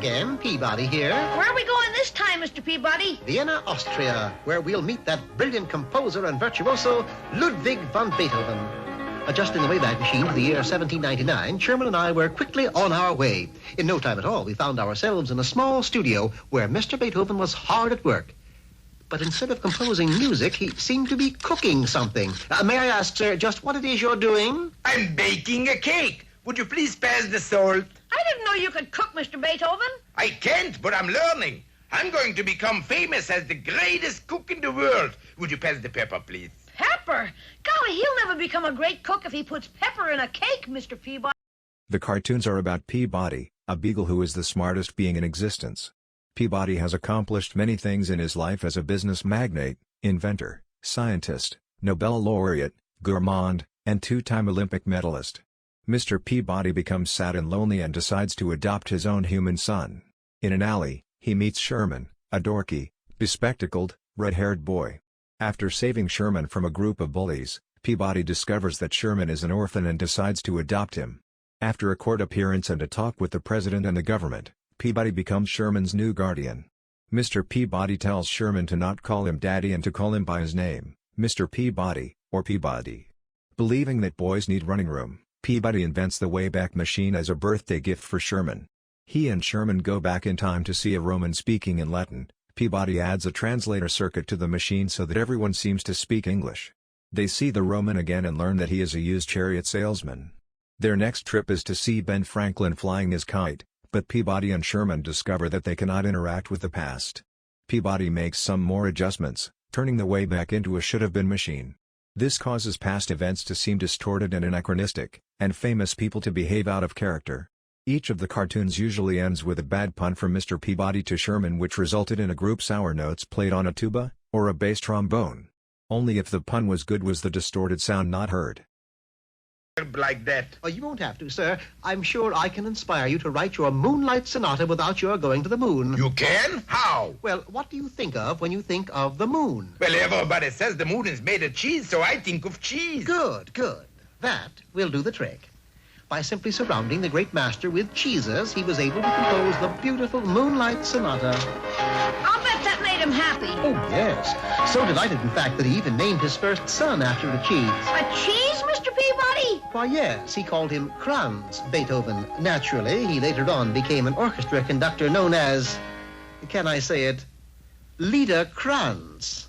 again, Peabody here. Where are we going this time, Mr. Peabody? Vienna, Austria, where we'll meet that brilliant composer and virtuoso, Ludwig van Beethoven. Adjusting the Wayback Machine to the year 1799, Sherman and I were quickly on our way. In no time at all, we found ourselves in a small studio where Mr. Beethoven was hard at work. But instead of composing music, he seemed to be cooking something. May I ask, sir, just what it is you're doing? I'm baking a cake. Would you please pass the salt? I didn't know you could cook, Mr. Beethoven. I can't, but I'm learning. I'm going to become famous as the greatest cook in the world. Would you pass the pepper, please? Pepper? Golly, he'll never become a great cook if he puts pepper in a cake, Mr. Peabody. The cartoons are about Peabody, a beagle who is the smartest being in existence. Peabody has accomplished many things in his life as a business magnate, inventor, scientist, Nobel laureate, gourmand, and two-time Olympic medalist. Mr. Peabody becomes sad and lonely and decides to adopt his own human son. In an alley, he meets Sherman, a dorky, bespectacled, red-haired boy. After saving Sherman from a group of bullies, Peabody discovers that Sherman is an orphan and decides to adopt him. After a court appearance and a talk with the president and the government, Peabody becomes Sherman's new guardian. Mr. Peabody tells Sherman to not call him Daddy and to call him by his name, Mr. Peabody, or Peabody. Believing that boys need running room, Peabody invents the Wayback Machine as a birthday gift for Sherman. He and Sherman go back in time to see a Roman speaking in Latin. Peabody adds a translator circuit to the machine so that everyone seems to speak English. They see the Roman again and learn that he is a used chariot salesman. Their next trip is to see Ben Franklin flying his kite, but Peabody and Sherman discover that they cannot interact with the past. Peabody makes some more adjustments, turning the Wayback into a should-have-been machine. This causes past events to seem distorted and anachronistic, and famous people to behave out of character. Each of the cartoons usually ends with a bad pun from Mr. Peabody to Sherman, which resulted in a group sour notes played on a tuba, or a bass trombone. Only if the pun was good was the distorted sound not heard. Like that. Oh, you won't have to, sir. I'm sure I can inspire you to write your Moonlight Sonata without your going to the moon. You can? How? Well, what do you think of when you think of the moon? Well, everybody says the moon is made of cheese, so I think of cheese. Good, good. That will do the trick. By simply surrounding the great master with cheeses, he was able to compose the beautiful Moonlight Sonata. I'll bet that made him happy. Oh, yes. So delighted, in fact, that he even named his first son after a cheese. A cheese, Mr. Peabody? Why, yes, he called him Kranz Beethoven. Naturally, he later on became an orchestra conductor known as, can I say it, Lieder Kranz.